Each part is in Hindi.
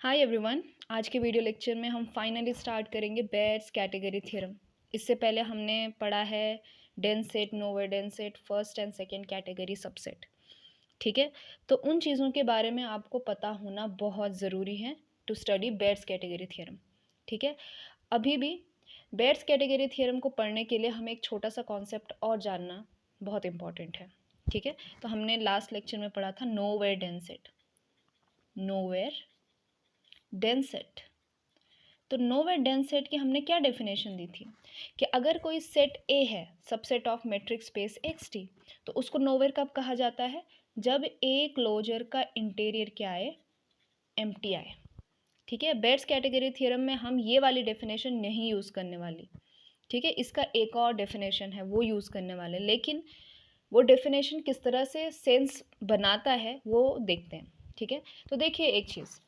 Hi everyone. आज के वीडियो लेक्चर में हम फाइनली स्टार्ट करेंगे बेयर्स कैटेगरी थ्योरम। इससे पहले हमने पढ़ा है dense set, nowhere dense set, first and second category subset. ठीक है, तो उन चीज़ों के बारे में आपको पता होना बहुत ज़रूरी है to study Baire's category theorem. ठीक है, अभी भी बेयर्स कैटेगरी थ्योरम को पढ़ने के लिए हमें एक छोटा सा कॉन्सेप्ट और जानना बहुत इंपॉर्टेंट है। ठीक है, तो हमने लास्ट लेक्चर में पढ़ा था nowhere dense set, nowhere dense set. तो नोवेयर डेंस सेट की हमने क्या डेफिनेशन दी थी कि अगर कोई सेट ए है, subset of metric space X T, तो उसको नोवेयर कब कहा जाता है? जब ए क्लोजर का इंटीरियर क्या आए, एम्प्टी आए। ठीक है, बेयर्स कैटेगरी थ्योरम में हम ये वाली डेफिनेशन नहीं यूज़ करने वाली। ठीक है, इसका एक और डेफिनेशन है वो यूज़ करने वाले, लेकिन वो डेफिनेशन किस तरह से सेंस बनाता है वो देखते हैं। ठीक है, तो देखिए एक चीज़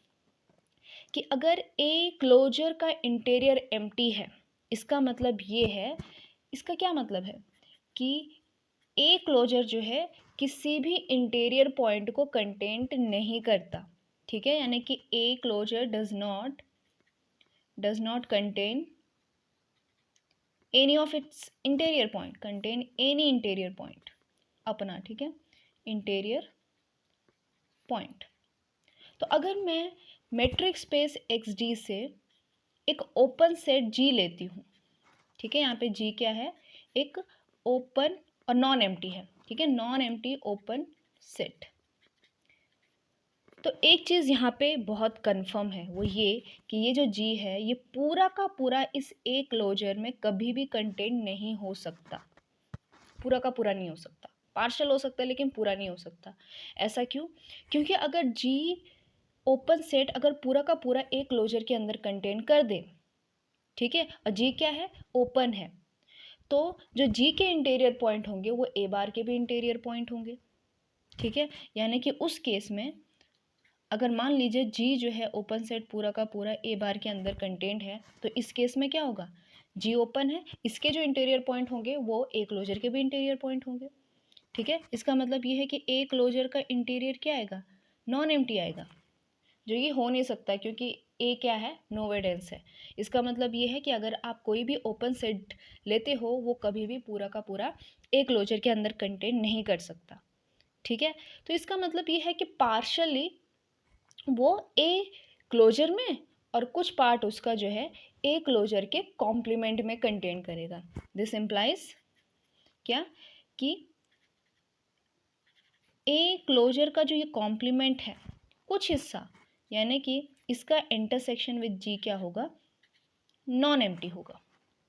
कि अगर ए क्लोजर का इंटीरियर एम्प्टी है, इसका मतलब ये है, इसका क्या मतलब है कि ए क्लोजर जो है किसी भी इंटीरियर पॉइंट को कंटेंट नहीं करता। ठीक है, यानी कि A closure does not contain any of its interior point, contain any interior point अपना। ठीक है, इंटीरियर पॉइंट। तो अगर मैं मेट्रिक स्पेस एक्स डी से एक ओपन सेट जी लेती हूँ, ठीक है, यहाँ पे जी क्या है, एक ओपन और नॉन एम्प्टी है। ठीक है, नॉन एम्प्टी ओपन सेट। तो एक चीज़ यहाँ पे बहुत कंफर्म है, वो ये कि ये जो जी है ये पूरा का पूरा इस ए क्लोजर में कभी भी कंटेंट नहीं हो सकता। पूरा का पूरा नहीं हो सकता, पार्शल हो सकता है लेकिन पूरा नहीं हो सकता। ऐसा क्यों? क्योंकि अगर जी ओपन सेट अगर पूरा का पूरा ए क्लोजर के अंदर कंटेन कर दे, ठीक है, और जी क्या है, ओपन है, तो जो जी के इंटीरियर पॉइंट होंगे वो ए बार के भी इंटीरियर पॉइंट होंगे। ठीक है, यानी कि उस केस में अगर मान लीजिए जी जो है ओपन सेट पूरा का पूरा ए बार के अंदर कंटेंट है, तो इस केस में क्या होगा, जी ओपन है, इसके जो इंटीरियर पॉइंट होंगे वो ए क्लोजर के भी इंटीरियर पॉइंट होंगे। ठीक है, इसका मतलब ये है कि ए क्लोजर का इंटीरियर क्या आएगा, नॉन एम्प्टी आएगा, जो ये हो नहीं सकता क्योंकि ए क्या है, नोवेयर डेंस है। इसका मतलब ये है कि अगर आप कोई भी ओपन सेट लेते हो वो कभी भी पूरा का पूरा ए क्लोजर के अंदर कंटेंट नहीं कर सकता। ठीक है, तो इसका मतलब ये है कि पार्शली वो ए क्लोजर में और कुछ पार्ट उसका जो है ए क्लोजर के कॉम्प्लीमेंट में कंटेंट करेगा। दिस इम्प्लाइज क्या कि ए क्लोजर का जो ये कॉम्प्लीमेंट है कुछ हिस्सा, यानी कि इसका इंटरसेक्शन विद जी क्या होगा, नॉन एम्प्टी होगा।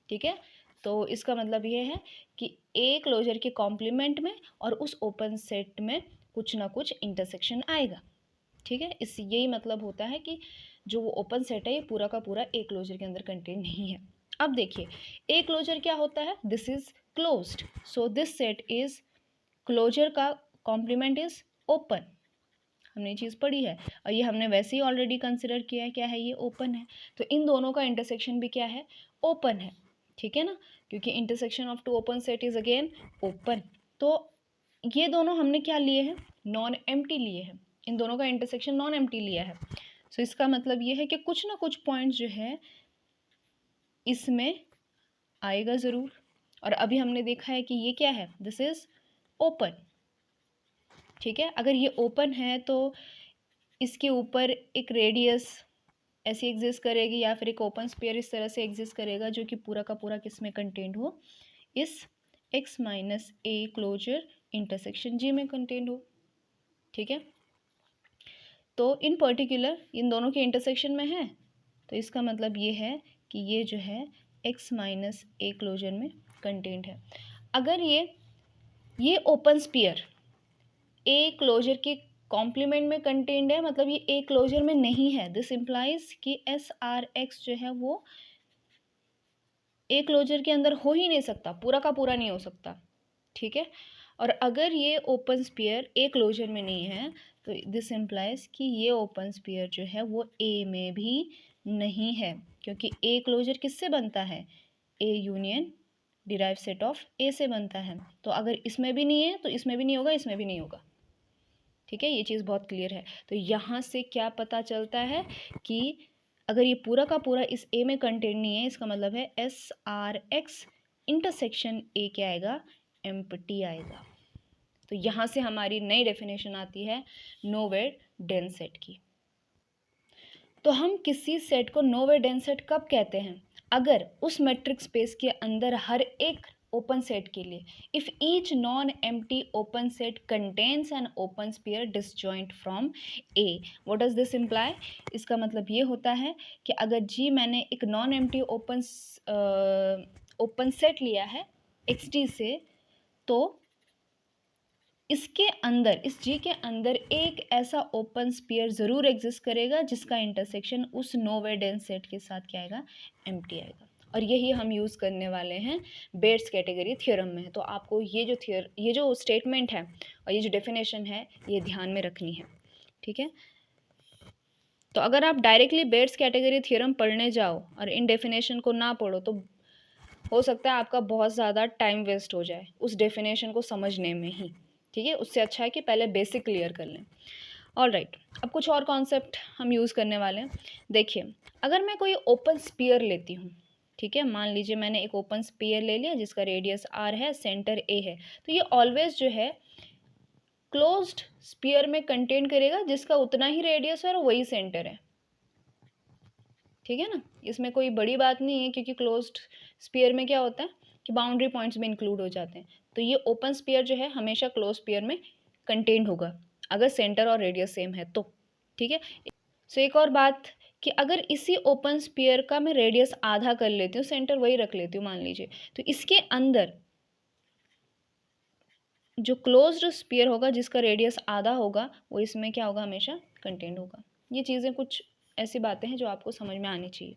ठीक है, तो इसका मतलब ये है कि ए क्लोजर के कॉम्प्लीमेंट में और उस ओपन सेट में कुछ ना कुछ इंटरसेक्शन आएगा। ठीक है, इस यही मतलब होता है कि जो वो ओपन सेट है ये पूरा का पूरा ए क्लोजर के अंदर कंटेन नहीं है। अब देखिए ए क्लोजर क्या होता है, this is closed, so this set is closure का कॉम्प्लीमेंट इज ओपन। हमने ये चीज़ पढ़ी है और ये हमने वैसे ही ऑलरेडी कंसिडर किया है, क्या है, ये ओपन है, तो इन दोनों का इंटरसेक्शन भी क्या है, ओपन है। ठीक है ना, क्योंकि intersection of two open set is again open. तो ये दोनों हमने क्या लिए हैं, नॉन एम्प्टी लिए हैं, इन दोनों का इंटरसेक्शन नॉन एम्प्टी लिया है। सो इसका मतलब ये है कि कुछ ना कुछ पॉइंट जो है इसमें आएगा ज़रूर। और अभी हमने देखा है कि ये क्या है, दिस इज ओपन। ठीक है, अगर ये ओपन है तो इसके ऊपर एक रेडियस ऐसी एग्जिस्ट करेगी या फिर एक ओपन स्पेयर इस तरह से एग्जिस्ट करेगा जो कि पूरा का पूरा किस में कंटेंट हो, इस x minus A closure intersection G में कंटेंट हो। ठीक है, तो इन पर्टिकुलर इन दोनों के इंटरसेक्शन में है, तो इसका मतलब ये है कि ये जो है x माइनस ए क्लोजर में कंटेंट है। अगर ये ओपन स्पीयर ए क्लोजर के कॉम्प्लीमेंट में कंटेंट है, मतलब ये ए क्लोजर में नहीं है, दिस इम्प्लाइज कि एस आर एक्स जो है वो ए क्लोजर के अंदर हो ही नहीं सकता, पूरा का पूरा नहीं हो सकता। ठीक है, और अगर ये ओपन स्पीयर ए क्लोजर में नहीं है तो दिस इम्प्लाइज कि ये ओपन स्पीयर जो है वो ए में भी नहीं है, क्योंकि ए क्लोजर किससे बनता है, A union derive set of A से बनता है। तो अगर इसमें भी नहीं है तो इसमें भी नहीं होगा, इसमें भी नहीं होगा। ठीक है, ये चीज़ बहुत क्लियर है। तो यहाँ से क्या पता चलता है कि अगर ये पूरा का पूरा इस ए में कंटेंट नहीं है, इसका मतलब है S R x intersection A क्या आएगा, एम्प्टी आएगा। तो यहाँ से हमारी नई डेफिनेशन आती है नोवेयर डेंस सेट की। तो हम किसी सेट को नोवेयर डेंस सेट कब कहते हैं, अगर उस मैट्रिक्स स्पेस के अंदर हर एक ओपन सेट के लिए if each non empty open set contains an open sphere disjoint from A. What does this imply, इसका मतलब ये होता है कि अगर जी मैंने एक नॉन एम्प्टी ओपन सेट लिया है एक्स डी से, तो इसके अंदर, इस जी के अंदर एक ऐसा ओपन स्फीयर ज़रूर एग्जिस्ट करेगा जिसका इंटरसेक्शन उस नोवेयर डेंस सेट के साथ क्या आएगा, एम्प्टी आएगा। और यही हम यूज़ करने वाले हैं बेयर्स कैटेगरी थ्योरम में। तो आपको ये जो स्टेटमेंट है और ये जो डेफिनेशन है ये ध्यान में रखनी है, ठीक है। तो अगर आप डायरेक्टली बेयर्स कैटेगरी थ्योरम पढ़ने जाओ और इन डेफिनेशन को ना पढ़ो तो हो सकता है आपका बहुत ज़्यादा टाइम वेस्ट हो जाए उस डेफिनेशन को समझने में ही, ठीक है। उससे अच्छा है कि पहले बेसिक क्लियर कर लें। ऑल राइट, अब कुछ और कॉन्सेप्ट हम यूज़ करने वाले हैं। देखिए, अगर मैं कोई ओपन स्फीयर लेती हूँ, ठीक है, मान लीजिए मैंने एक ओपन स्फीयर ले लिया जिसका रेडियस आर है, सेंटर ए है, तो ये ऑलवेज जो है क्लोज्ड स्फीयर में कंटेन करेगा जिसका उतना ही रेडियस है और वही सेंटर है, ठीक है ना। इसमें कोई बड़ी बात नहीं है क्योंकि क्लोज्ड स्फीयर में क्या होता है कि बाउंड्री पॉइंट्स भी इंक्लूड हो जाते हैं। तो ये ओपन स्फीयर जो है हमेशा क्लोज स्फीयर में कंटेन्ड होगा अगर सेंटर और रेडियस सेम है तो, ठीक है। सो एक और बात कि अगर इसी ओपन स्फीयर का मैं रेडियस आधा कर लेती हूँ, सेंटर वही रख लेती हूँ मान लीजिए, तो इसके अंदर जो क्लोज्ड स्फीयर होगा जिसका रेडियस आधा होगा वो इसमें क्या होगा, हमेशा कंटेन्ड होगा। ये चीज़ें कुछ ऐसी बातें हैं जो आपको समझ में आनी चाहिए,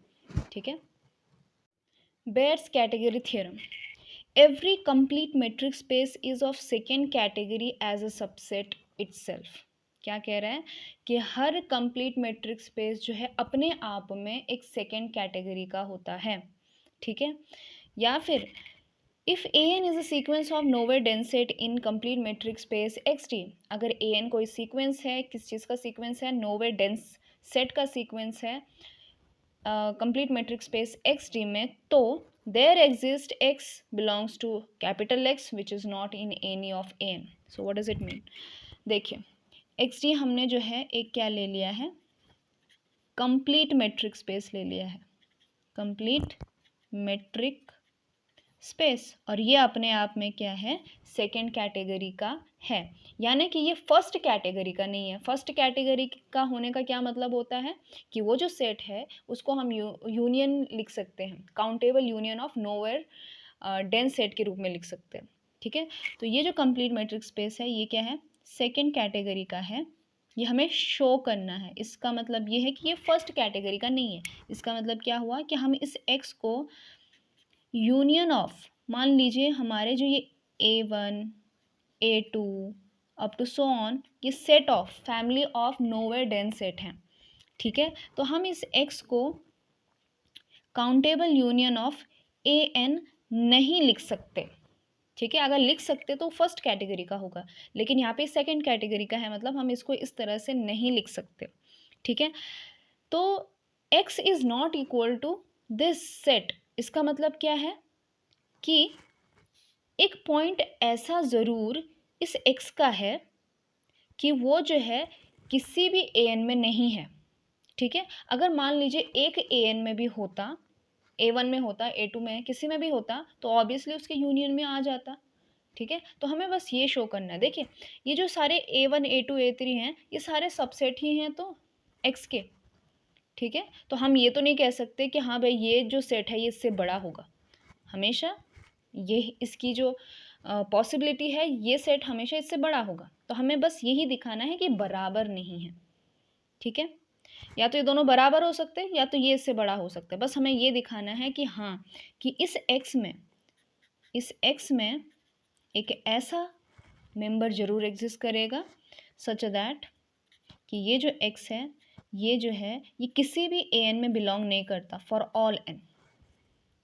ठीक है। Baire's category theorem, every complete metric space is of second category as a subset itself। क्या कह रहा है कि हर कंप्लीट मेट्रिक स्पेस जो है अपने आप में एक सेकेंड कैटेगरी का होता है, ठीक है। या फिर if A N is a sequence of nowhere dense set in complete metric space X T, अगर ए एन कोई सीक्वेंस है, किस चीज़ का सीक्वेंस है, नोवेयर डेंस सेट का सीक्वेंस है complete metric space X D में, तो there exist X belongs to capital X which is not in any of N. So what does it mean, देखिए एक्स डी हमने जो है एक क्या ले लिया है, कंप्लीट मेट्रिक स्पेस ले लिया है, कंप्लीट मेट्रिक स्पेस, और ये अपने आप में क्या है, सेकेंड कैटेगरी का है। यानी कि ये फर्स्ट कैटेगरी का नहीं है। फर्स्ट कैटेगरी का होने का क्या मतलब होता है कि वो जो सेट है उसको हम यूनियन लिख सकते हैं, countable union of nowhere dense set के रूप में लिख सकते हैं, ठीक है। तो ये जो कंप्लीट मैट्रिक्स स्पेस है ये क्या है, सेकेंड कैटेगरी का है। ये हमें शो करना है। इसका मतलब ये है कि ये फर्स्ट कैटेगरी का नहीं है। इसका मतलब क्या हुआ कि हम इस एक्स को यूनियन ऑफ, मान लीजिए हमारे जो ये A1 A2 up to so on, ये set of family of nowhere dense set हैं, ठीक है। तो हम इस x को काउंटेबल यूनियन ऑफ AN नहीं लिख सकते, ठीक है। अगर लिख सकते तो फर्स्ट कैटेगरी का होगा, लेकिन यहाँ पे सेकंड कैटेगरी का है, मतलब हम इसको इस तरह से नहीं लिख सकते, ठीक है। तो x is not equal to this set, इसका मतलब क्या है कि एक पॉइंट ऐसा ज़रूर इस x का है कि वो जो है किसी भी an में नहीं है, ठीक है। अगर मान लीजिए एक an में भी होता, A1 में होता, A2 में, किसी में भी होता, तो ऑब्वियसली उसके यूनियन में आ जाता, ठीक है। तो हमें बस ये शो करना है। देखिए ये जो सारे A1 A2 A3 हैं ये सारे सबसेट ही हैं तो x के, ठीक है। तो हम ये तो नहीं कह सकते कि हाँ भाई ये जो सेट है ये इससे बड़ा होगा, हमेशा ये इसकी जो पॉसिबिलिटी है ये सेट हमेशा इससे बड़ा होगा। तो हमें बस यही दिखाना है कि बराबर नहीं है, ठीक है। या तो ये दोनों बराबर हो सकते हैं या तो ये इससे बड़ा हो सकता है। बस हमें ये दिखाना है कि हाँ कि इस x में एक ऐसा मेंबर ज़रूर एग्जिस्ट करेगा सच दैट कि ये जो x है ये जो है ये किसी भी an में बिलोंग नहीं करता, फॉर ऑल n,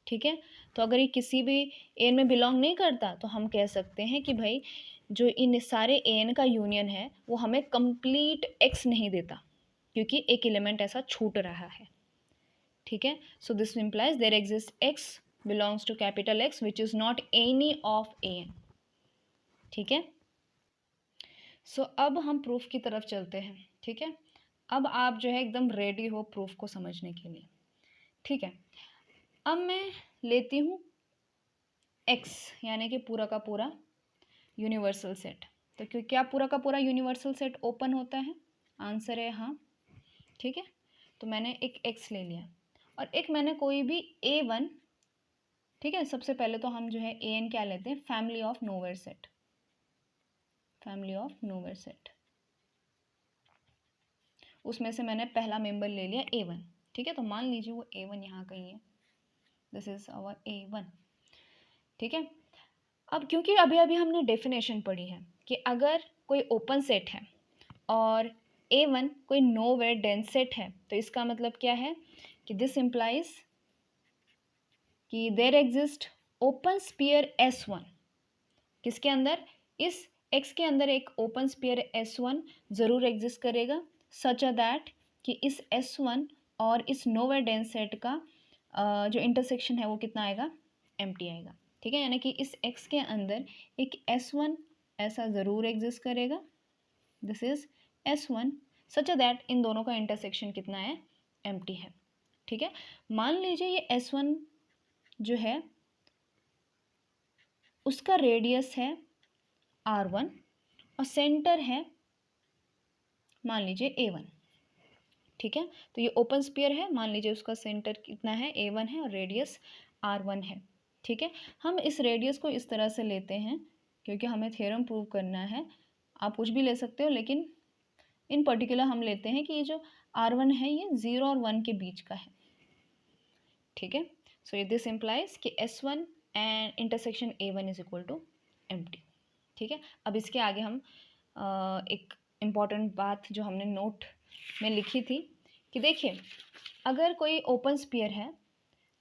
ठीक है। तो अगर ये किसी भी एन में बिलोंग नहीं करता तो हम कह सकते हैं कि भाई जो इन सारे ए एन का यूनियन है वो हमें कंप्लीट एक्स नहीं देता, क्योंकि एक एलिमेंट ऐसा छूट रहा है। ठीक है, so this implies there exist X belongs to capital X which is not any of A N. ठीक है, सो अब हम प्रूफ की तरफ चलते हैं। ठीक है, अब आप जो है एकदम रेडी हो प्रूफ को समझने के लिए। ठीक है, अब मैं लेती हूँ एक्स यानी कि पूरा का पूरा यूनिवर्सल सेट। तो क्या पूरा का पूरा यूनिवर्सल सेट ओपन होता है? आंसर है हाँ। ठीक है, तो मैंने एक एक्स ले लिया और एक मैंने कोई भी ए वन। ठीक है, सबसे पहले तो हम जो है ए एन क्या लेते हैं? Family of nowhere set, family of nowhere set. उसमें से मैंने पहला मेंबर ले लिया ए वन। ठीक है, तो मान लीजिए वो ए वन यहाँ कहीं है, this is our A one. ठीक है, अब क्योंकि अभी अभी हमने डेफिनेशन पढ़ी है कि अगर कोई ओपन सेट है और ए वन कोई नोवेयर डेंस सेट है, तो इसका मतलब क्या है कि दिस इम्प्लाइज कि there exist open sphere S one. किसके अंदर? इस एक्स के अंदर एक ओपन स्पीयर एस वन ज़रूर एग्जिस्ट करेगा, सच अ दैट कि इस एस वन और इस नोवेयर डेंस सेट का जो इंटरसेक्शन है वो कितना आएगा? एम्प्टी आएगा। ठीक है, यानी कि इस एक्स के अंदर एक एस वन ऐसा ज़रूर एग्जिस्ट करेगा, this is S one, such that in दोनों का इंटरसेक्शन कितना है? एम्प्टी है। ठीक है, मान लीजिए ये एस वन जो है उसका रेडियस है आर वन और सेंटर है मान लीजिए ए वन। ठीक है, तो ये ओपन स्पीयर है, मान लीजिए उसका सेंटर कितना है? ए वन है और रेडियस आर वन है। ठीक है, हम इस रेडियस को इस तरह से लेते हैं क्योंकि हमें थ्योरम प्रूव करना है। आप कुछ भी ले सकते हो, लेकिन इन पर्टिकुलर हम लेते हैं कि ये जो आर वन है ये 0 और 1 के बीच का है। ठीक है, सो ये दिस इम्प्लाइज कि S one and intersection A one is equal to empty. ठीक है, अब इसके आगे हम एक इम्पॉर्टेंट बात जो हमने नोट में लिखी थी कि देखिए अगर कोई ओपन स्पीयर है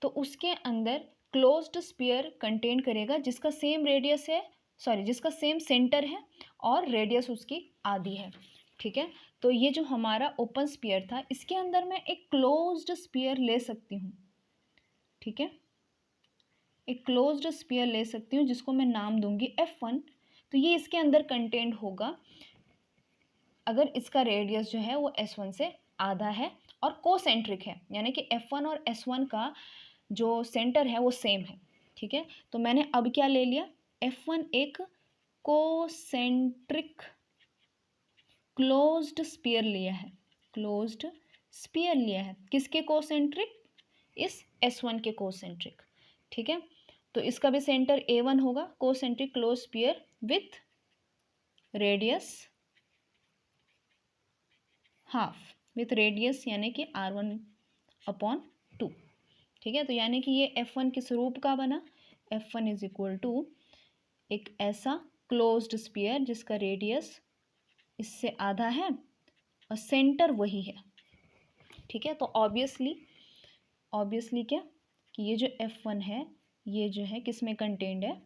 तो उसके अंदर क्लोज्ड स्पीयर कंटेन करेगा जिसका सेम रेडियस है, सॉरी जिसका सेम सेंटर है और रेडियस उसकी आधी है। ठीक है, तो ये जो हमारा ओपन स्पीयर था इसके अंदर मैं एक क्लोज्ड स्पीयर ले सकती हूँ। ठीक है, एक क्लोज्ड स्पीयर ले सकती हूँ जिसको मैं नाम दूंगी F1। तो ये इसके अंदर कंटेंट होगा अगर इसका रेडियस जो है वो S1 से आधा है और कोसेंट्रिक है, यानी कि F1 और S1 का जो सेंटर है वो सेम है। ठीक है, तो मैंने अब क्या ले लिया? F1 एक कोसेंट्रिक क्लोज्ड स्पीयर लिया है, क्लोज्ड स्पीयर लिया है। किसके कोसेंट्रिक? इस S1 के कोसेंट्रिक। ठीक है, तो इसका भी सेंटर A1 होगा, concentric close sphere with radius half, with radius यानी कि R1/2। ठीक है, तो यानी कि ये F1 किस रूप का बना? F1 इज इक्वल टू एक ऐसा क्लोज्ड स्पीयर जिसका रेडियस इससे आधा है और सेंटर वही है। ठीक है, तो ऑब्वियसली क्या कि ये जो F1 है ये जो है किस में कंटेंड है?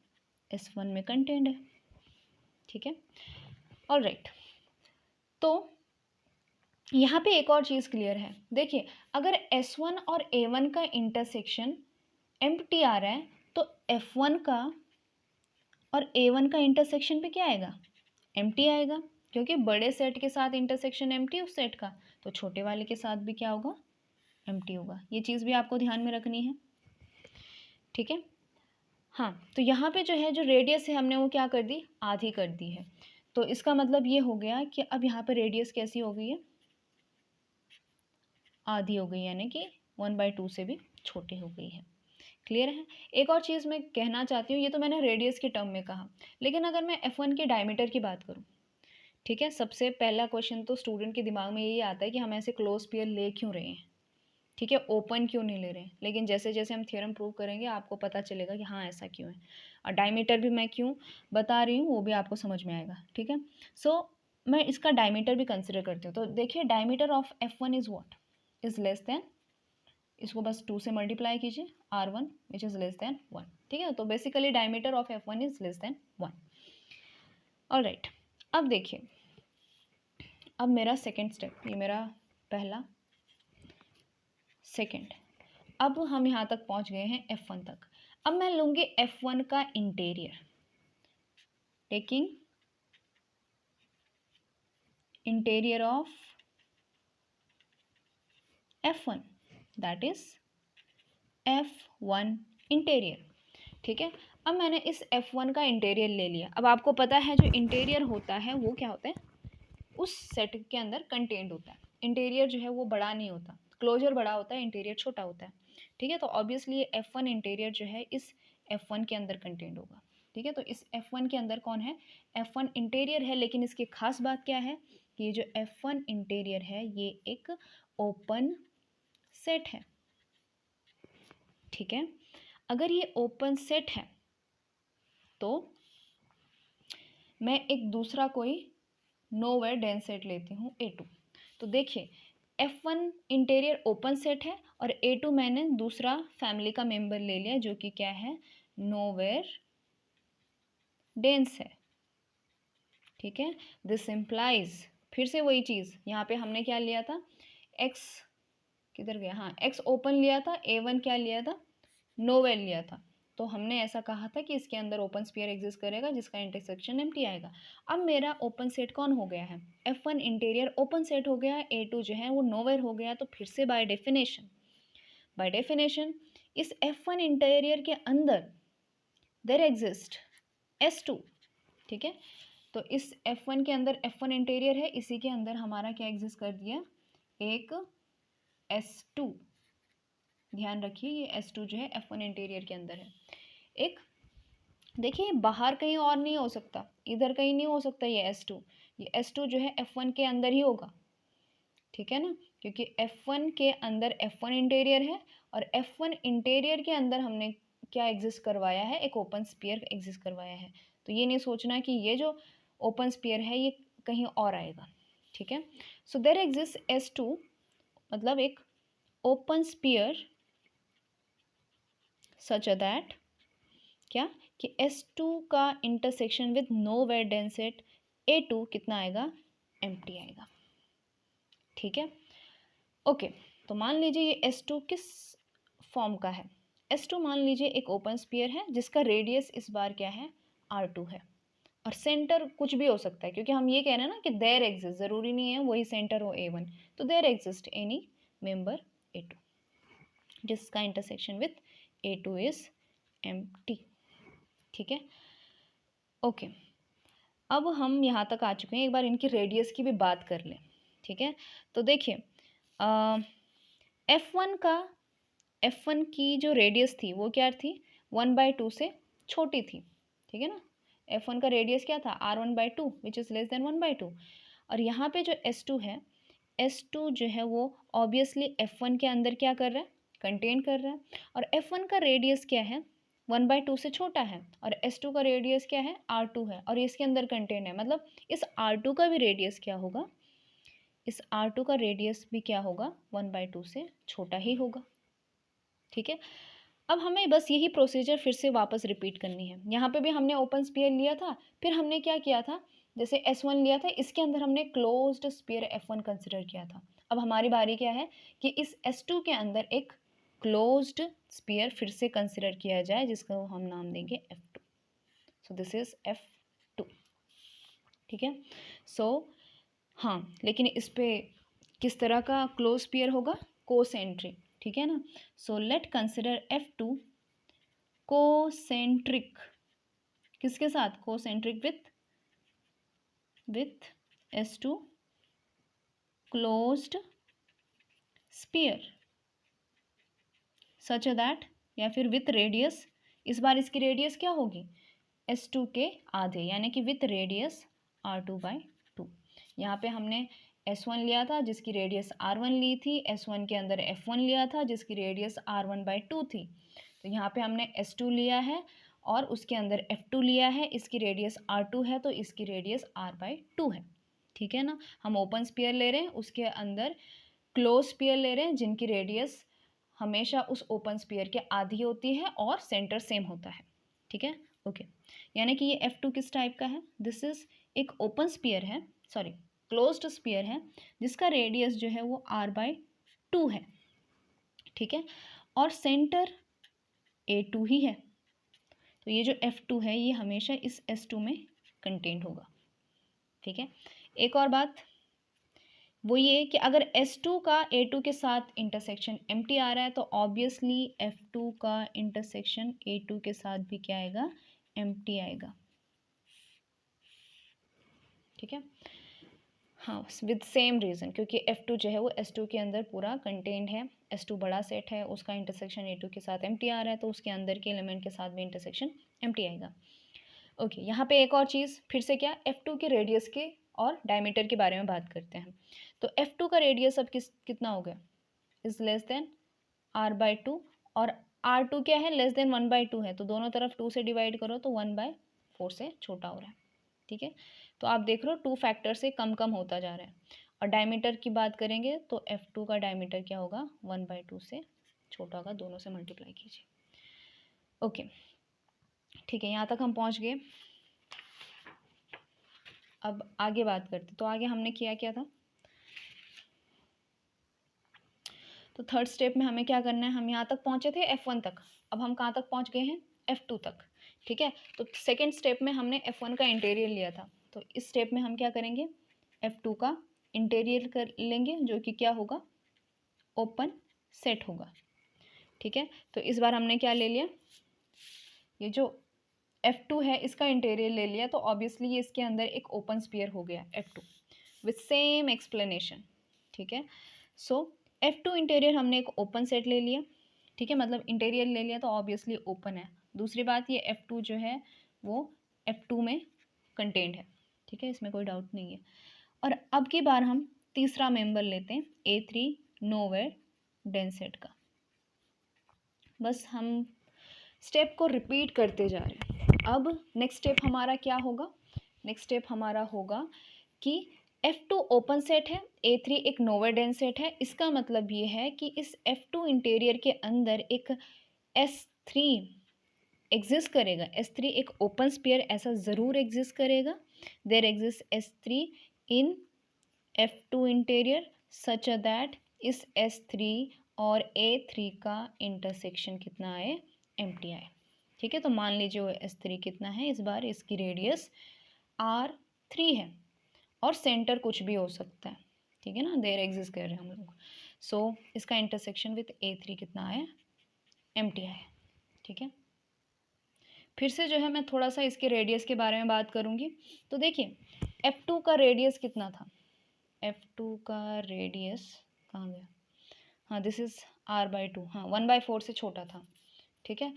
S1 में कंटेंड है। ठीक है, ऑल राइट, तो यहाँ पे एक और चीज़ क्लियर है। देखिए अगर S1 और A1 का इंटरसेक्शन एम्प्टी आ रहा है तो F1 का और A1 का इंटरसेक्शन पे क्या आएगा? एम्प्टी आएगा, क्योंकि बड़े सेट के साथ इंटरसेक्शन एम्प्टी उस सेट का, तो छोटे वाले के साथ भी क्या होगा? एम्प्टी होगा। ये चीज़ भी आपको ध्यान में रखनी है। ठीक है, हाँ, तो यहाँ पे जो है जो रेडियस है हमने वो क्या कर दी? आधी कर दी है। तो इसका मतलब ये हो गया कि अब यहाँ पे रेडियस कैसी हो गई है? आधी हो गई, यानी कि 1/2 से भी छोटी हो गई है। क्लियर है? एक और चीज़ मैं कहना चाहती हूँ, ये तो मैंने रेडियस के टर्म में कहा, लेकिन अगर मैं F1 के डायमीटर की बात करूँ, ठीक है, सबसे पहला क्वेश्चन तो स्टूडेंट के दिमाग में यही आता है कि हम ऐसे क्लोज पेयर ले क्यों रहे हैं? ठीक है, ओपन क्यों नहीं ले रहे हैं? लेकिन जैसे जैसे हम थ्योरम प्रूव करेंगे आपको पता चलेगा कि हाँ ऐसा क्यों है, और डायमीटर भी मैं क्यों बता रही हूँ वो भी आपको समझ में आएगा। ठीक है, सो मैं इसका डायमीटर भी कंसिडर करती हूँ। तो देखिए diameter of F1 is what? Is less than, इसको बस 2 से मल्टीप्लाई कीजिए, R1 which is less than 1। ठीक है, तो basically diameter of F1 is less than 1। Alright, अब देखिए, अब मेरा सेकंड स्टेप, ये मेरा पहला, सेकंड, अब हम यहाँ तक पहुँच गए हैं F1 तक। अब मैं लूँगी F1 का interior, taking interior of F1, that is F1 interior. ठीक है, अब मैंने इस F1 का इंटीरियर ले लिया। अब आपको पता है जो इंटीरियर होता है वो क्या होता है, उस सेट के अंदर कंटेंट होता है। इंटीरियर जो है वो बड़ा नहीं होता, क्लोजर बड़ा होता है, इंटीरियर छोटा होता है। ठीक है, तो ऑब्वियसली ये F1 इंटीरियर जो है इस F1 के अंदर कंटेंट होगा। ठीक है, तो इस F1 के अंदर कौन है, F1 इंटीरियर है। लेकिन इसकी खास बात क्या है कि ये जो F1 इंटीरियर है ये एक ओपन सेट है। ठीक है, अगर ये ओपन सेट है तो मैं एक दूसरा कोई नोवेयर डेंस सेट लेती हूँ A2। तो देखिए F1 इंटीरियर ओपन सेट है और A2 मैंने दूसरा फैमिली का मेंबर ले लिया जो कि क्या है, नोवेयर डेंस है। ठीक है, दिस इम्प्लाइज, फिर से वही चीज़, यहाँ पे हमने क्या लिया था, X किधर गया, हाँ X ओपन लिया था, A1 क्या लिया था, नोवेयर लिया था। तो हमने ऐसा कहा था कि इसके अंदर ओपन स्फीयर एग्जिस्ट करेगा जिसका इंटरसेक्शन एम्प्टी आएगा। अब मेरा ओपन सेट कौन हो गया है, F1 इंटीरियर ओपन सेट हो गया है, A2 जो है वो नोवेयर हो गया। तो फिर से बाय डेफिनेशन इस F1 इंटीरियर के अंदर देयर एग्जिस्ट S2। ठीक है, तो इस F1 के अंदर F1 इंटीरियर है, इसी के अंदर हमारा क्या एग्जिस्ट कर दिया, एक S2। ध्यान रखिए ये S2 जो है F1 इंटीरियर के अंदर है। एक देखिए बाहर कहीं और नहीं हो सकता, इधर कहीं नहीं हो सकता ये S2 जो है F1 के अंदर ही होगा। ठीक है ना, क्योंकि F1 के अंदर F1 इंटीरियर है और F1 इंटीरियर के अंदर हमने क्या एग्जिस्ट करवाया है, एक ओपन स्फीयर एग्जिस्ट करवाया है। तो ये नहीं सोचना कि ये जो ओपन स्फीयर है ये कहीं और आएगा। ठीक है, सो देयर एग्जिस्ट S2, मतलब एक ओपन स्फीयर सच दैट क्या कि S2 का intersection with nowhere dense set A2 कितना आएगा, एम्प्टी आएगा। ठीक है, ओके, तो मान लीजिए ये S2 किस फॉर्म का है, S2 मान लीजिए एक ओपन स्फीयर है जिसका रेडियस इस बार क्या है, R2 है, और सेंटर कुछ भी हो सकता है क्योंकि हम ये कह रहे हैं ना कि देयर एग्जिस्ट, ज़रूरी नहीं है वही सेंटर हो A1। तो there exist any member A2 जिसका intersection with A2 is empty. ठीक है, ओके, अब हम यहाँ तक आ चुके हैं, एक बार इनकी रेडियस की भी बात कर लें। ठीक है, तो देखिए F1 की जो रेडियस थी वो क्या थी, 1/2 से छोटी थी। ठीक है ना, F1 का रेडियस क्या था, R1/2 which is less than 1/2। और यहाँ पे जो S2 है, S2 जो है वो ऑब्वियसली F1 के अंदर क्या कर रहा है, कंटेन कर रहा है। और F1 का रेडियस क्या है, 1/2 से छोटा है, और S2 का रेडियस क्या है, R2 है, और इसके अंदर कंटेन है। मतलब इस R2 का भी रेडियस क्या होगा, इस R2 का रेडियस भी क्या होगा, 1/2 से छोटा ही होगा। ठीक है, अब हमें बस यही प्रोसीजर फिर से वापस रिपीट करनी है। यहाँ पे भी हमने ओपन स्फीयर लिया था, फिर हमने क्या किया था, जैसे S1 लिया था, इसके अंदर हमने क्लोज्ड स्फीयर F1 कंसिडर किया था। अब हमारी बारी क्या है कि इस S2 के अंदर एक क्लोज्ड स्फीयर फिर से कंसिडर किया जाए जिसको हम नाम देंगे F2। So this is F2। ठीक है, सो हाँ, लेकिन इस पे किस तरह का क्लोज स्फीयर होगा, कोसेंट्रिक। ठीक है ना, so let consider F2 concentric, किसके साथ, concentric with S2 closed sphere such that, या फिर विथ रेडियस, इस बार इसकी रेडियस क्या होगी, S2 के आधे, यानी कि विथ रेडियस R2/2। यहाँ पे हमने S1 लिया था जिसकी रेडियस R1 ली थी, S1 के अंदर F1 लिया था जिसकी रेडियस R1/2 थी। तो यहाँ पे हमने S2 लिया है और उसके अंदर F2 लिया है, इसकी रेडियस R2 है तो इसकी रेडियस R/2 है। ठीक है ना, हम ओपन स्फीयर ले रहे हैं, उसके अंदर क्लोज स्फीयर ले रहे हैं जिनकी रेडियस हमेशा उस ओपन स्फीयर के आधी होती है और सेंटर सेम होता है। ठीक है, ओके, यानी कि ये F2 किस टाइप का है, दिस इज एक ओपन स्पीयर है, सॉरी क्लोज्ड स्पीयर है, जिसका रेडियस जो है वो r/2 है, ठीक है, और सेंटर A2 ही है। तो ये जो F2 है ये हमेशा इस S2 में कंटेंट होगा, ठीक है। एक और बात वो ये कि अगर S2 का A2 के साथ इंटरसेक्शन एम्प्टी आ रहा है तो ऑब्वियसली F2 का इंटरसेक्शन A2 के साथ भी क्या आएगा, एम्प्टी आएगा, ठीक है। हाँ, विद सेम रीज़न, क्योंकि F2 जो है वो S2 के अंदर पूरा कंटेंट है, S2 बड़ा सेट है, उसका इंटरसेक्शन A2 के साथ एम्प्टी आ रहा है तो उसके अंदर के एलिमेंट के साथ भी इंटरसेक्शन एम्प्टी आएगा। ओके, यहाँ पे एक और चीज़ फिर से क्या, F2 के रेडियस के और डायमीटर के बारे में बात करते हैं। तो F2 का रेडियस अब कितना हो गया, इज़ लेस देन r/2, और r2 क्या है, लेस देन 1/2 है, तो दोनों तरफ 2 से डिवाइड करो तो 1/4 से छोटा हो रहा है, ठीक है। तो आप देख रहे हो 2 फैक्टर से कम कम होता जा रहा है। और डायमीटर की बात करेंगे तो F2 का डायमीटर क्या होगा, 1/2 से छोटा होगा, दोनों से मल्टीप्लाई कीजिए। ओके, ठीक है, यहाँ तक हम पहुँच गए। अब आगे बात करते, तो आगे हमने किया क्या था, तो थर्ड स्टेप में हमें क्या करना है, हम यहाँ तक पहुँचे थे F1 तक, अब हम कहाँ तक पहुँच गए हैं, F2 तक, ठीक है। तो सेकेंड स्टेप में हमने F1 का इंटीरियर लिया था, तो इस स्टेप में हम क्या करेंगे, F2 का इंटीरियर कर लेंगे, जो कि क्या होगा, ओपन सेट होगा, ठीक है। तो इस बार हमने क्या ले लिया, ये जो F2 है इसका इंटीरियर ले लिया, तो ऑब्वियसली ये इसके अंदर एक ओपन स्फीयर हो गया F2 विथ सेम एक्सप्लेनेशन, ठीक है। सो F2 इंटीरियर हमने एक ओपन सेट ले लिया, ठीक है, मतलब इंटीरियर ले लिया तो ऑब्वियसली ओपन है। दूसरी बात ये F2 जो है वो F2 में कंटेंट है, ठीक है, इसमें कोई डाउट नहीं है। और अब की बार हम तीसरा मेंबर लेते हैं A3 नोवेयर डेंसेट का, बस हम स्टेप को रिपीट करते जा रहे हैं। अब नेक्स्ट स्टेप हमारा क्या होगा, नेक्स्ट स्टेप हमारा होगा कि F2 ओपन सेट है, A3 एक नोवेयर डेंस सेट है, इसका मतलब ये है कि इस F2 इंटीरियर के अंदर एक S3 एग्जिस्ट करेगा, S3 एक ओपन स्पीयर ऐसा ज़रूर एग्जिस्ट करेगा, there exist S3 in F2 interior such that इस S3 और A3 का इंटरसेक्शन कितना आए, एम्प्टी आए, ठीक है। तो मान लीजिए वो S3 कितना है, इस बार इसकी रेडियस R3 है और सेंटर कुछ भी हो सकता है, ठीक है ना, देयर एग्जिस्ट कर रहे हैं हम लोग। सो इसका इंटरसेक्शन विथ A3 कितना आया, एम्प्टी आया, ठीक है। फिर से जो है मैं थोड़ा सा इसके रेडियस के बारे में बात करूँगी। तो देखिए F2 का रेडियस कितना था, F2 का रेडियस कहाँ गया, हाँ दिस इज़ r/2, हाँ 1/4 से छोटा था, ठीक है।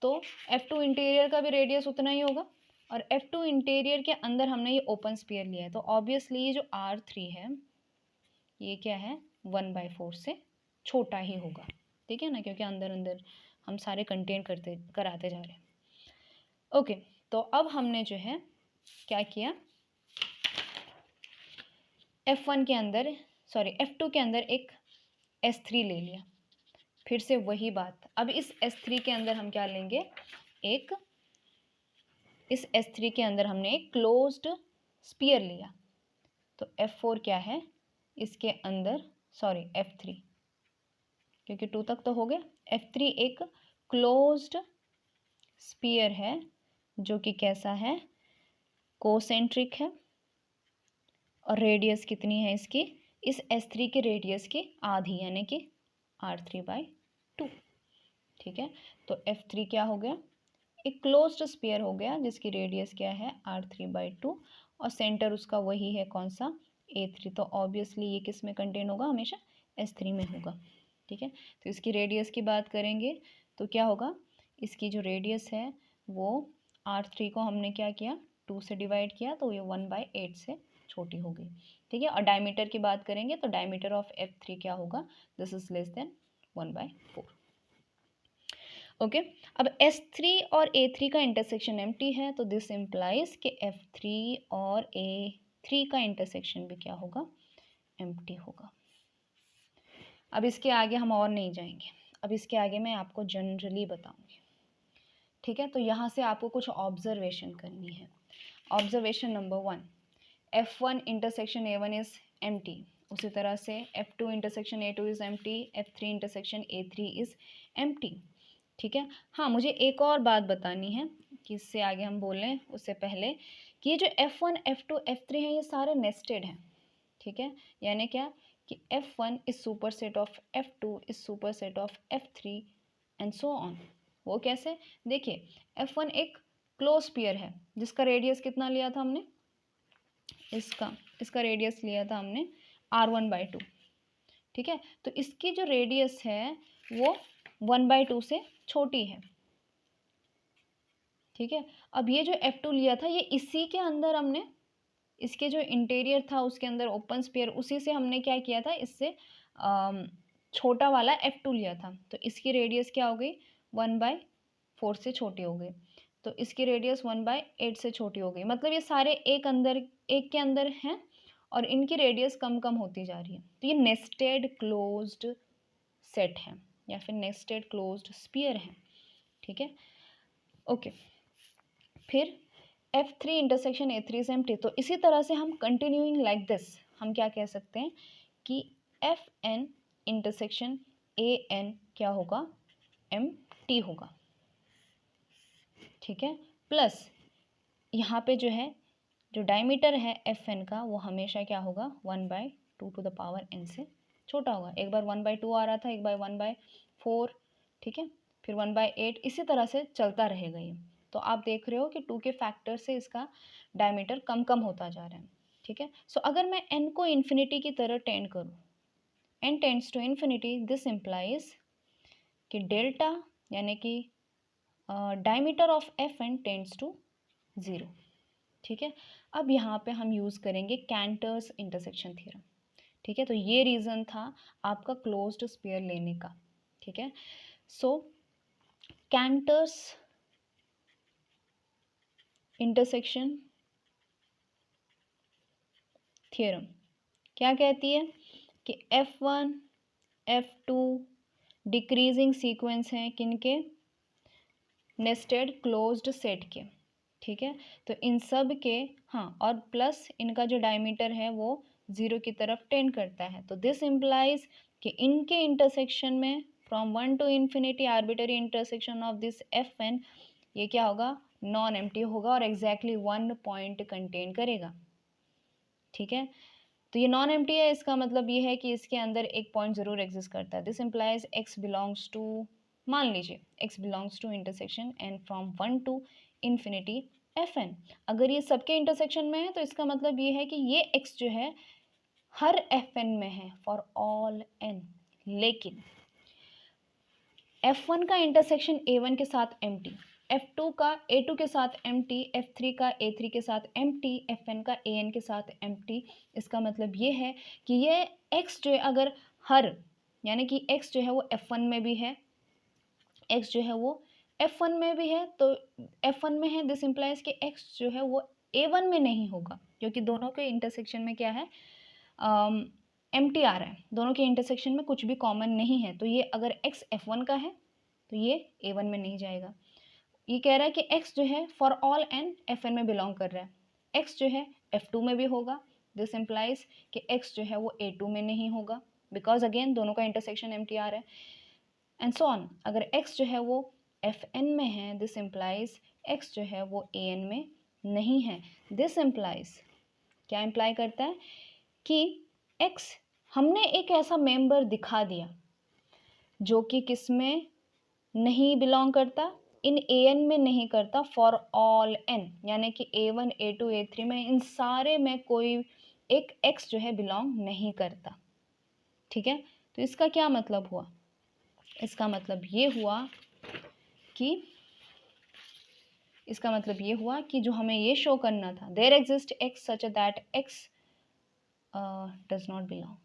तो F2 इंटीरियर का भी रेडियस उतना ही होगा, और F2 इंटीरियर के अंदर हमने ये ओपन स्पीयर लिया है, तो ऑब्वियसली ये जो R3 है ये क्या है, 1/4 से छोटा ही होगा, ठीक है ना, क्योंकि अंदर अंदर हम सारे कंटेंट कराते जा रहे हैं। ओके, तो अब हमने जो है क्या किया, F1 के अंदर, सॉरी F2 के अंदर एक S3 ले लिया, फिर से वही बात, अब इस S3 के अंदर हम क्या लेंगे, इस S3 के अंदर हमने एक क्लोज्ड स्पीयर लिया, तो F4 क्या है इसके अंदर, सॉरी F3, क्योंकि 2 तक तो हो गया, F3 एक क्लोज्ड स्पीयर है जो कि कैसा है, कोसेंट्रिक है, और रेडियस कितनी है इसकी, इस S3 के रेडियस की आधी, यानी कि R3/2, ठीक है। तो F3 क्या हो गया, एक क्लोज्ड स्फीयर हो गया जिसकी रेडियस क्या है, R3/2, और सेंटर उसका वही है, कौन सा, A3, तो ऑब्वियसली ये किस में कंटेन होगा, हमेशा S3 में होगा, ठीक है। तो इसकी रेडियस की बात करेंगे तो क्या होगा, इसकी जो रेडियस है वो R3 को हमने क्या किया, 2 से डिवाइड किया, तो ये 1/8 से छोटी हो गई, ठीक है। और डायमीटर की बात करेंगे तो डायमीटर ऑफ F3 क्या होगा, this is less than 1/4, okay. अब S3 और A3 का इंटरसेक्शन एम्प्टी है, तो दिस इम्प्लाइज कि F3 और A3 का इंटरसेक्शन भी क्या होगा, एम्प्टी होगा। अब इसके आगे हम और नहीं जाएंगे, अब इसके आगे मैं आपको जनरली बताऊंगी, ठीक है। तो यहाँ से आपको कुछ ऑब्जर्वेशन करनी है, observation number 1, F1 intersection A1 is empty, उसी तरह से F2 intersection A2 is empty, F3 intersection A3 is empty. ठीक है। हाँ, मुझे एक और बात बतानी है कि इससे आगे हम बोलें उससे पहले कि ये जो F1 F2 F3 हैं ये सारे नेस्टेड हैं। ठीक है, यानी क्या कि F1 is super set of F2 is super set of F3 and so on. वो कैसे? देखिए, F1 एक क्लोज पेयर है जिसका रेडियस कितना लिया था हमने, इसका रेडियस लिया था हमने R1/2। ठीक है, तो इसकी जो रेडियस है वो 1/2 से छोटी है। ठीक है, अब ये जो F2 लिया था ये इसी के अंदर हमने, इसके जो इंटीरियर था उसके अंदर ओपन स्पेयर, उसी से हमने क्या किया था, इससे छोटा वाला F2 लिया था। तो इसकी रेडियस क्या हो गई, 1/4 से छोटी हो गई। तो इसकी रेडियस 1/8 से छोटी हो गई। मतलब ये सारे एक के अंदर हैं और इनकी रेडियस कम कम होती जा रही है। तो ये नेस्टेड क्लोज्ड सेट है या फिर नेस्टेड क्लोज्ड स्फीयर है। ठीक है, ओके। फिर F3 intersection A3 is empty. तो इसी तरह से हम कंटिन्यूइंग लाइक दिस हम क्या कह सकते हैं कि Fn इंटरसेक्शन An क्या होगा, एम्प्टी होगा। ठीक है, प्लस यहाँ पे जो है जो डायमीटर है Fn का वो हमेशा क्या होगा, 1/2 टू द पावर n से छोटा होगा। एक बार 1/2 आ रहा था, एक बार 1/4, ठीक है, फिर 1/8, इसी तरह से चलता रहेगा ये। तो आप देख रहे हो कि 2 के फैक्टर से इसका डायमीटर कम कम होता जा रहा है। ठीक है, सो अगर मैं n को इन्फिनिटी की तरह टेंड करूँ, n tends to infinity, this implies कि डेल्टा यानी कि diameter of Fn tends to 0। ठीक है, अब यहाँ पे हम यूज़ करेंगे कैंटर्स इंटरसेक्शन थ्योरम। ठीक है, तो ये रीज़न था आपका क्लोज्ड स्फीयर लेने का। ठीक है, सो कैंटर्स इंटरसेक्शन थ्योरम क्या कहती है कि F1 F2 डिक्रीजिंग सीक्वेंस हैं किनके, नेस्टेड क्लोज्ड सेट के। ठीक है, तो इन सब के, हाँ, और प्लस इनका जो डायमीटर है वो 0 की तरफ टेंड करता है। तो दिस इम्प्लाइज कि इनके इंटरसेक्शन में from 1 to infinity arbitrary intersection of this Fn ये क्या होगा, नॉन एम्प्टी होगा और एग्जैक्टली 1 पॉइंट कंटेन करेगा। ठीक है, तो ये नॉन एम्प्टी है, इसका मतलब ये है कि इसके अंदर एक पॉइंट ज़रूर एग्जिस्ट करता है। This implies x belongs to, मान लीजिए x belongs to intersection and from 1 to infinity Fn। अगर ये सबके इंटरसेक्शन में है तो इसका मतलब ये है कि ये x जो है हर Fn में है, फॉर ऑल n। लेकिन F1 का इंटरसेक्शन A1 के साथ एम्प्टी, F2 का A2 के साथ एम्प्टी, F3 का A3 के साथ एम्प्टी, Fn का An के साथ एम्प्टी। इसका मतलब ये है कि ये x जो है अगर हर, यानी कि x जो है वो F1 में भी है, x जो है वो F1 में भी है, तो F1 में है, दिस इम्प्लाइज कि x जो है वो A1 में नहीं होगा, क्योंकि दोनों के इंटरसेक्शन में क्या है, एम्प्टी आ रहा है, दोनों के इंटरसेक्शन में कुछ भी कॉमन नहीं है। तो ये अगर x F1 का है तो ये A1 में नहीं जाएगा। ये कह रहा है कि x जो है फॉर ऑल n Fn में बिलोंग कर रहा है, x जो है F2 में भी होगा। दिस इम्प्लाइज कि x जो है वो A2 में नहीं होगा, बिकॉज अगेन दोनों का इंटरसेक्शन एम्प्टी आ रहा है, एंड सो ऑन। अगर x जो है वो Fn में है, दिस इम्प्लाइज x जो है वो An में नहीं है। दिस इम्प्लाइज क्या इम्प्लाई करता है कि x हमने एक ऐसा मेंबर दिखा दिया जो कि किस में नहीं बिलोंग करता, इन An में नहीं करता, फॉर ऑल n, यानी कि A1 A2 A3 में, इन सारे में कोई एक x जो है बिलोंग नहीं करता। ठीक है, तो इसका क्या मतलब हुआ, इसका मतलब ये हुआ कि जो हमें ये शो करना था, there exist x such that x does not belong.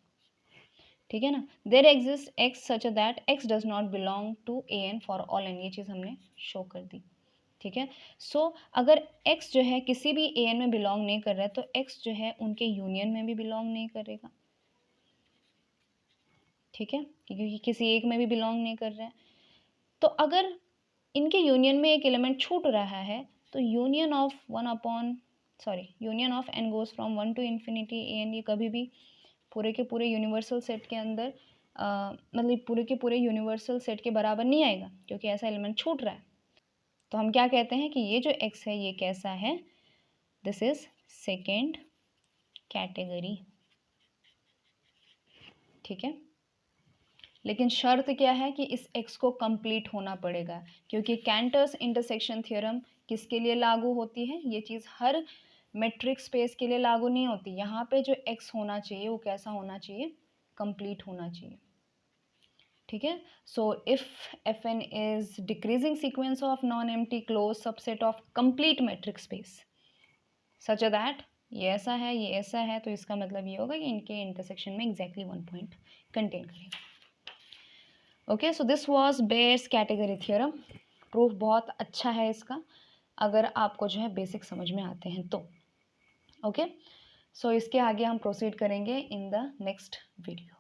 ठीक है ना, there exist x such that x does not belong to An for all n, ये चीज़ हमने शो कर दी। ठीक है, सो अगर x जो है किसी भी An में बिलोंग नहीं कर रहा है तो x जो है उनके यूनियन में भी बिलोंग नहीं करेगा। ठीक है, क्योंकि किसी एक में भी बिलोंग नहीं कर रहा है। तो अगर इनके यूनियन में एक एलिमेंट छूट रहा है तो union of 1/n union of N goes from 1 to infinity N, ये कभी भी पूरे के पूरे यूनिवर्सल सेट के अंदर मतलब पूरे के पूरे यूनिवर्सल सेट के बराबर नहीं आएगा, क्योंकि ऐसा एलिमेंट छूट रहा है। तो हम क्या कहते हैं कि ये जो x है ये कैसा है, दिस इज सेकेंड कैटेगरी, ठीक है। लेकिन शर्त क्या है कि इस x को कंप्लीट होना पड़ेगा, क्योंकि कैंटर्स इंटरसेक्शन थ्योरम किसके लिए लागू होती है, ये चीज़ हर मेट्रिक स्पेस के लिए लागू नहीं होती। यहाँ पे जो x होना चाहिए वो कैसा होना चाहिए, कंप्लीट होना चाहिए, ठीक है। So if F N is decreasing sequence of non empty close subset of complete metric space such that ये ऐसा है ये ऐसा है, तो इसका मतलब ये होगा कि इनके इंटरसेक्शन में एग्जैक्टली वन पॉइंट कंटेन करेगा। Okay, so this was Baire's category theorem. Proof बहुत अच्छा है इसका, अगर आपको जो है बेसिक समझ में आते हैं तो। ओके, सो इसके आगे हम प्रोसीड करेंगे इन द नेक्स्ट वीडियो।